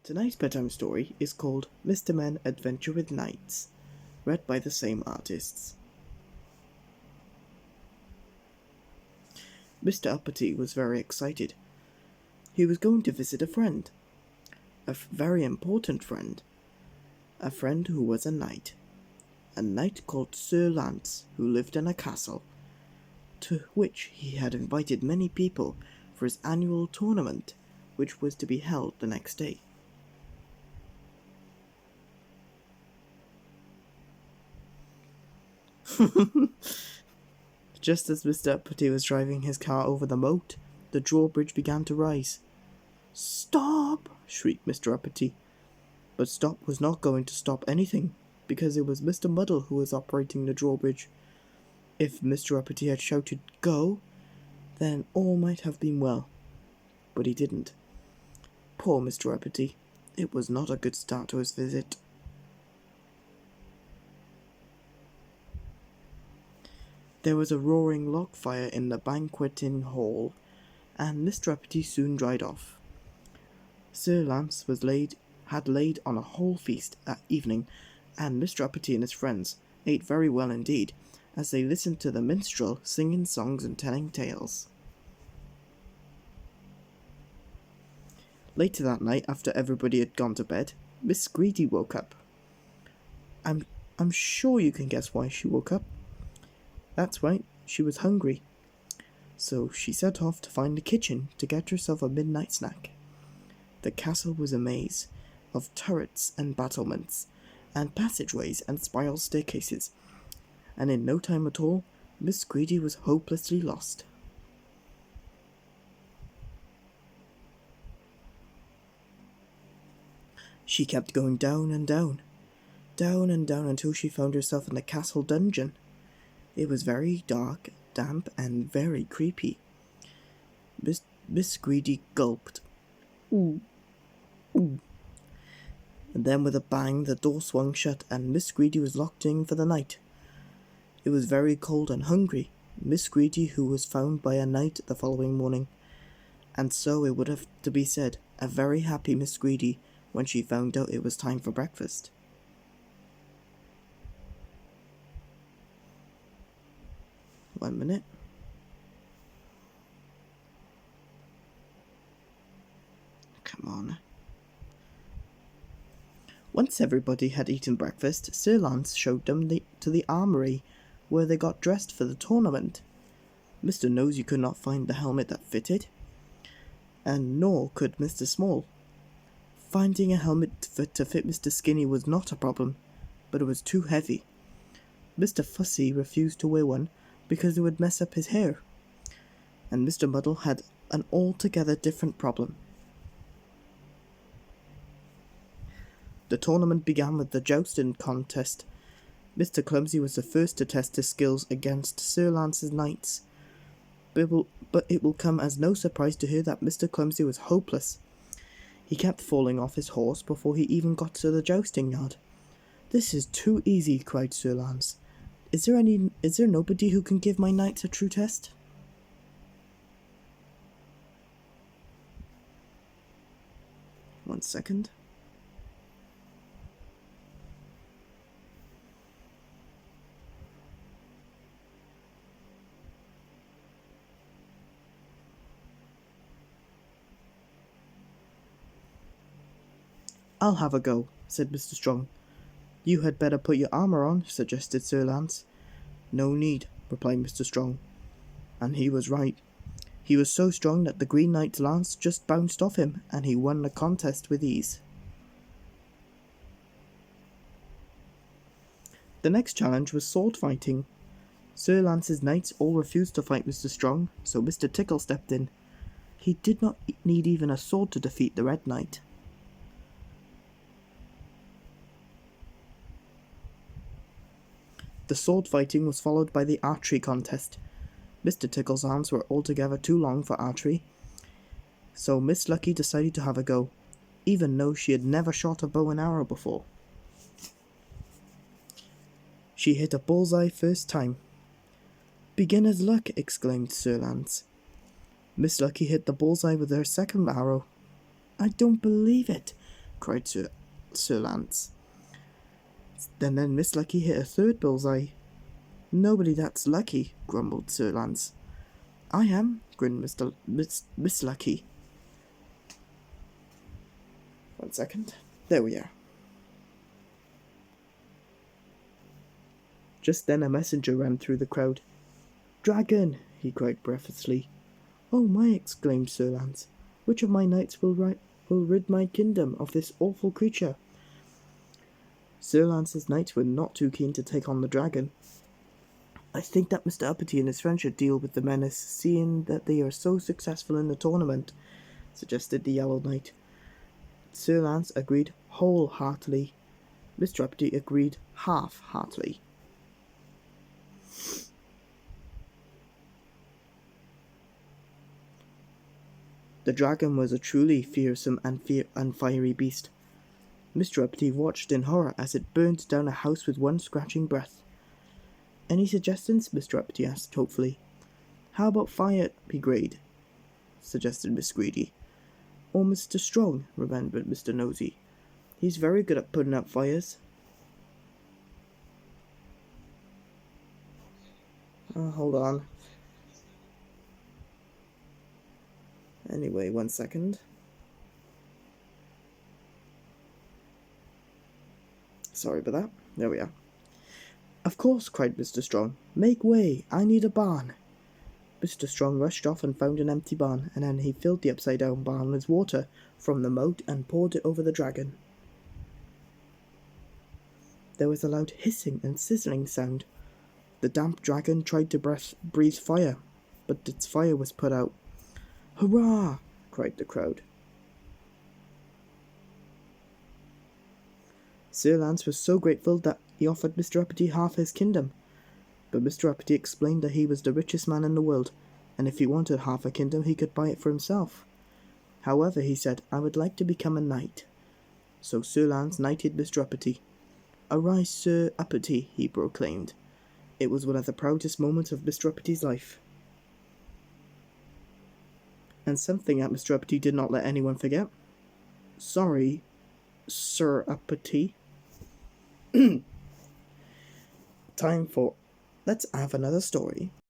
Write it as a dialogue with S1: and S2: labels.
S1: Tonight's bedtime story is called Mr. Men Adventure with Knights, read by the same artists. Mr. Uppity was very excited. He was going to visit a friend, a very important friend, a friend who was a knight called Sir Lance, who lived in a castle, to which he had invited many people for his annual tournament, which was to be held the next day. Just as Mr. Uppity was driving his car over the moat, the drawbridge began to rise. "Stop!" shrieked Mr. Uppity. But Stop was not going to stop anything, because it was Mr. Muddle who was operating the drawbridge. If Mr. Uppity had shouted, "Go!" then all might have been well. But he didn't. Poor Mr. Uppity. It was not a good start to his visit. There was a roaring log fire in the banqueting hall, and Mr. Uppity soon dried off. Sir Lance had laid on a whole feast that evening, and Mr. Uppity and his friends ate very well indeed, as they listened to the minstrel singing songs and telling tales. Later that night, after everybody had gone to bed, Miss Greedy woke up. I'm sure you can guess why she woke up. That's right, she was hungry. So she set off to find the kitchen to get herself a midnight snack. The castle was a maze of turrets and battlements, and passageways and spiral staircases, and in no time at all, Miss Greedy was hopelessly lost. She kept going down and down until she found herself in the castle dungeon. It was very dark, damp, and very creepy. Miss Greedy gulped. Ooh. Ooh. And then with a bang the door swung shut and Miss Greedy was locked in for the night. It was very cold and hungry, Miss Greedy who was found by a knight the following morning, and so it would have to be said, a very happy Miss Greedy when she found out it was time for breakfast. One minute. Come on. Once everybody had eaten breakfast, Sir Lance showed them to the armoury, where they got dressed for the tournament. Mr. Nosey could not find the helmet that fitted, and nor could Mr. Small. Finding a helmet to fit Mr. Skinny was not a problem, but it was too heavy. Mr. Fussy refused to wear one, because it would mess up his hair, and Mr. Muddle had an altogether different problem. The tournament began with the jousting contest. Mr. Clumsy was the first to test his skills against Sir Lance's knights, but it will come as no surprise to hear that Mr. Clumsy was hopeless. He kept falling off his horse before he even got to the jousting yard. "This is too easy," cried Sir Lance. Is there nobody who can give my knights a true test?" One second. "I'll have a go," said Mr. Strong. "You had better put your armour on," suggested Sir Lance. "No need," replied Mr. Strong. And he was right. He was so strong that the Green Knight's lance just bounced off him, and he won the contest with ease. The next challenge was sword fighting. Sir Lance's knights all refused to fight Mr. Strong, so Mr. Tickle stepped in. He did not need even a sword to defeat the Red Knight. The sword fighting was followed by the archery contest. Mr. Tickle's arms were altogether too long for archery, so Miss Lucky decided to have a go, even though she had never shot a bow and arrow before. She hit a bullseye first time. "Beginner's luck," exclaimed Sir Lance. Miss Lucky hit the bullseye with her second arrow. "I don't believe it. cried Sir Lance. Then Miss Lucky hit a third bullseye. Nobody that's lucky, grumbled Sir Lance. I am, grinned Miss Lucky. 1 second. There we are. Just then a messenger ran through the crowd. Dragon! He cried breathlessly. Oh my! Exclaimed Sir Lance. Which of my knights will rid my kingdom of this awful creature? Sir Lance's knights were not too keen to take on the dragon. I think that Mr. Uppity and his friends should deal with the menace, seeing that they are so successful in the tournament, suggested the Yellow Knight. Sir Lance agreed wholeheartedly. Mr. Uppity agreed half-heartedly. The dragon was a truly fearsome and fiery beast. Mr. Uppity watched in horror as it burned down a house with one scratching breath. Any suggestions? Mr. Uppity asked hopefully. How about Fire Brigade? Suggested Miss Greedy. Or Mr. Strong, remembered Mr. Nosy. He's very good at putting out fires. Hold on. Anyway, 1 second. Sorry about that. There we are. Of course, cried Mr. Strong. Make way, I need a barn. Mr. Strong rushed off and found an empty barn, and then he filled the upside-down barn with water from the moat and poured it over the dragon. There was a loud hissing and sizzling sound. The damp dragon tried to breathe fire, but its fire was put out. Hurrah! Cried the crowd. Sir Lance was so grateful that he offered Mr. Uppity half his kingdom. But Mr. Uppity explained that he was the richest man in the world, and if he wanted half a kingdom he could buy it for himself. However, he said, I would like to become a knight. So Sir Lance knighted Mr. Uppity. Arise, Sir Uppity, he proclaimed. It was one of the proudest moments of Mr. Uppity's life. And something that Mr. Uppity did not let anyone forget. Sorry, Sir Uppity. Time for Let's Have Another Story.